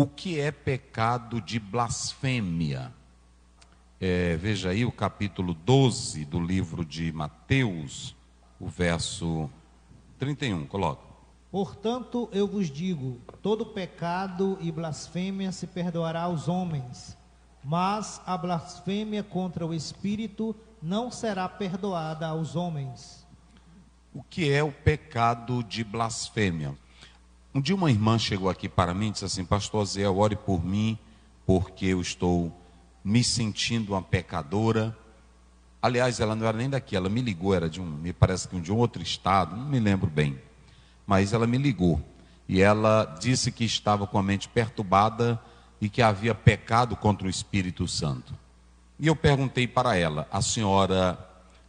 O que é pecado de blasfêmia? Veja aí o capítulo 12 do livro de Mateus, o verso 31, coloca. Portanto, eu vos digo, todo pecado e blasfêmia se perdoará aos homens, mas a blasfêmia contra o Espírito não será perdoada aos homens. O que é o pecado de blasfêmia? Um dia uma irmã chegou aqui para mim e disse assim: pastor Zé, ore por mim, porque eu estou me sentindo uma pecadora. Aliás, ela não era nem daqui, ela me ligou, era me parece que de um outro estado, não me lembro bem. Mas ela me ligou e ela disse que estava com a mente perturbada e que havia pecado contra o Espírito Santo. E eu perguntei para ela: a senhora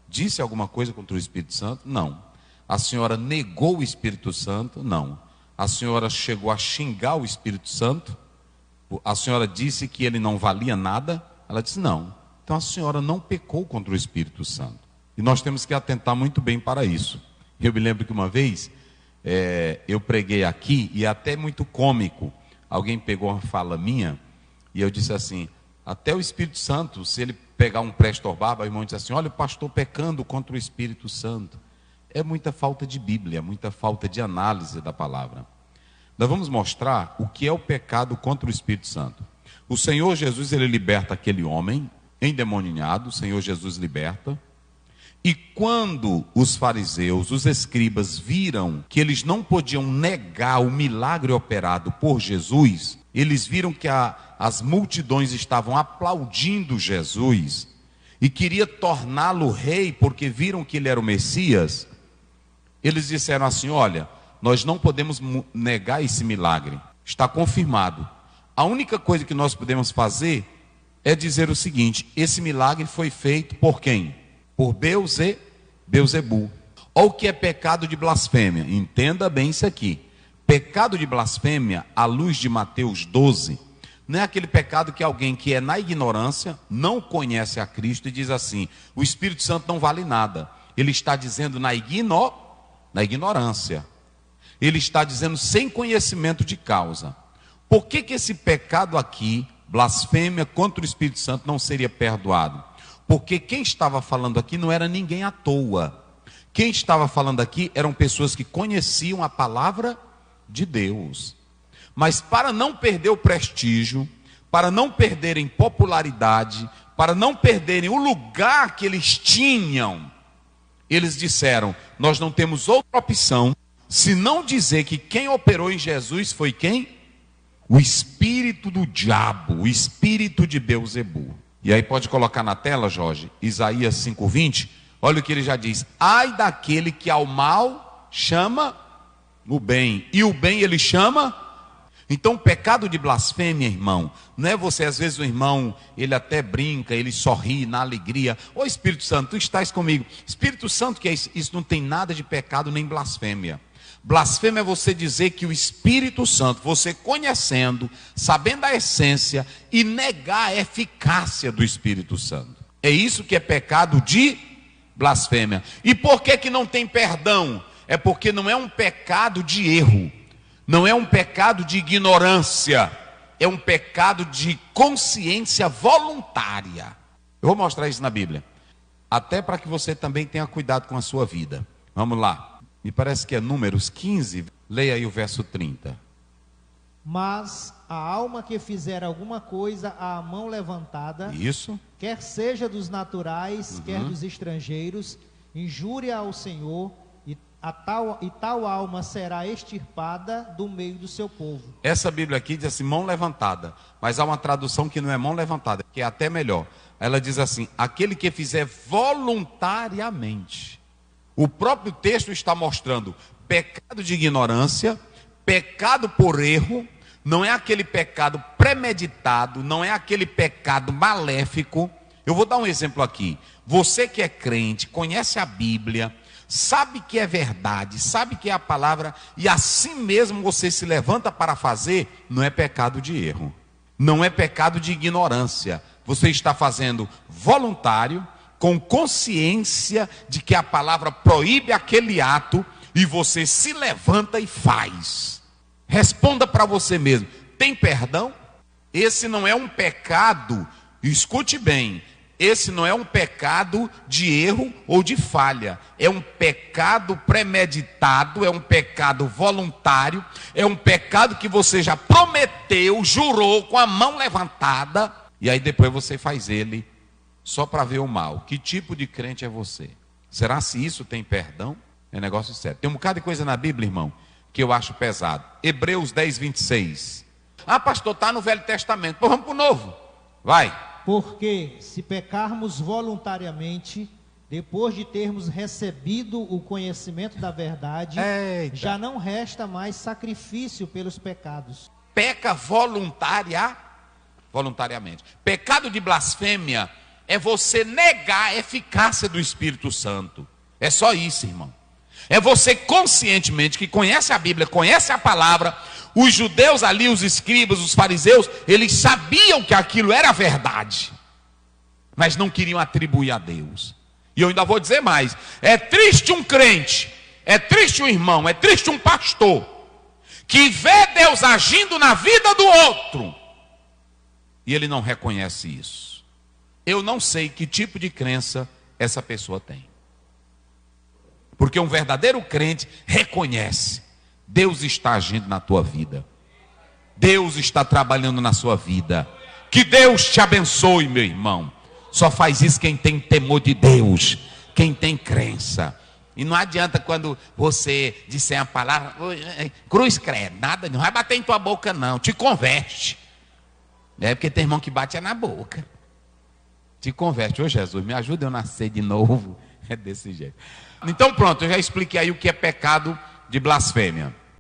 disse alguma coisa contra o Espírito Santo? Não. A senhora negou o Espírito Santo? Não. A senhora chegou a xingar o Espírito Santo? A senhora disse que ele não valia nada? Ela disse não. Então a senhora não pecou contra o Espírito Santo. E nós temos que atentar muito bem para isso. Eu me lembro que uma vez eu preguei aqui e é até muito cômico. Alguém pegou uma fala minha e eu disse assim: até o Espírito Santo, se ele pegar um prestor barba, o irmão disse assim: olha, o pastor pecando contra o Espírito Santo. É muita falta de Bíblia, muita falta de análise da palavra. Nós vamos mostrar o que é o pecado contra o Espírito Santo. O Senhor Jesus, ele liberta aquele homem endemoniado, o Senhor Jesus liberta. E quando os fariseus, os escribas viram que eles não podiam negar o milagre operado por Jesus, eles viram que as multidões estavam aplaudindo Jesus e queria torná-lo rei porque viram que ele era o Messias. Eles disseram assim: olha, nós não podemos negar esse milagre, está confirmado. A única coisa que nós podemos fazer é dizer o seguinte: esse milagre foi feito por quem? Por Beelzebu. Olha o que é pecado de blasfêmia, entenda bem isso aqui. Pecado de blasfêmia, à luz de Mateus 12, não é aquele pecado que alguém que é na ignorância, não conhece a Cristo e diz assim: o Espírito Santo não vale nada. Ele está dizendo na ignorância. Ele está dizendo sem conhecimento de causa. Por que esse pecado aqui, blasfêmia contra o Espírito Santo, não seria perdoado? Porque quem estava falando aqui não era ninguém à toa. Quem estava falando aqui eram pessoas que conheciam a palavra de Deus. Mas para não perder o prestígio, para não perderem popularidade, para não perderem o lugar que eles tinham, eles disseram: nós não temos outra opção se não dizer que quem operou em Jesus foi quem? O espírito do diabo, o espírito de Beelzebu. E aí pode colocar na tela, Jorge, Isaías 5:20, olha o que ele já diz: ai daquele que ao mal chama o bem, e o bem ele chama. Então o pecado de blasfêmia, irmão, não é você, às vezes o irmão, ele até brinca, ele sorri na alegria: ô Espírito Santo, tu estás comigo. Espírito Santo, que é isso? Isso não tem nada de pecado nem blasfêmia. Blasfêmia é você dizer que o Espírito Santo, você conhecendo, sabendo a essência, e negar a eficácia do Espírito Santo. É isso que é pecado de blasfêmia. E por que não tem perdão? É porque não é um pecado de erro, não é um pecado de ignorância, é um pecado de consciência voluntária. Eu vou mostrar isso na Bíblia, até para que você também tenha cuidado com a sua vida. Vamos lá. Me parece que é Números 15, leia aí o verso 30. Mas a alma que fizer alguma coisa à mão levantada, isso, quer seja dos naturais, quer dos estrangeiros, injúria ao Senhor, e tal alma será extirpada do meio do seu povo. Essa Bíblia aqui diz assim, mão levantada, mas há uma tradução que não é mão levantada, que é até melhor. Ela diz assim: aquele que fizer voluntariamente. O próprio texto está mostrando pecado de ignorância, pecado por erro, não é aquele pecado premeditado, não é aquele pecado maléfico. Eu vou dar um exemplo aqui. Você que é crente, conhece a Bíblia, sabe que é verdade, sabe que é a palavra, e assim mesmo você se levanta para fazer, não é pecado de erro, não é pecado de ignorância. Você está fazendo voluntário, com consciência de que a palavra proíbe aquele ato, e você se levanta e faz. Responda para você mesmo: tem perdão. Esse não é um pecado, escute bem, esse não é um pecado de erro ou de falha, é um pecado premeditado, é um pecado voluntário, é um pecado que você já prometeu, jurou com a mão levantada, e aí depois você faz ele só para ver o mal. Que tipo de crente é você? Será se isso tem perdão? É negócio sério. Tem um bocado de coisa na Bíblia, irmão, que eu acho pesado. Hebreus 10, 26. Ah, pastor, está no Velho Testamento. Pô, vamos para o Novo. Vai. Porque se pecarmos voluntariamente, depois de termos recebido o conhecimento da verdade, Eita. já não resta mais sacrifício pelos pecados. Peca voluntariamente. Pecado de blasfêmia é você negar a eficácia do Espírito Santo. É só isso, irmão. É você conscientemente, que conhece a Bíblia, conhece a palavra. Os judeus ali, os escribas, os fariseus, eles sabiam que aquilo era verdade, mas não queriam atribuir a Deus. E eu ainda vou dizer mais: é triste um crente, é triste um irmão, é triste um pastor que vê Deus agindo na vida do outro e ele não reconhece isso. Eu não sei que tipo de crença essa pessoa tem. Porque um verdadeiro crente reconhece: Deus está agindo na tua vida, Deus está trabalhando na sua vida. Que Deus te abençoe, meu irmão. Só faz isso quem tem temor de Deus, quem tem crença. E não adianta quando você disser a palavra, cruz credo, nada, não vai bater em tua boca não, te converte. É porque tem irmão que bate na boca. Te converte. Ô Jesus, me ajuda eu nascer de novo. É desse jeito. Então pronto, eu já expliquei aí o que é pecado de blasfêmia.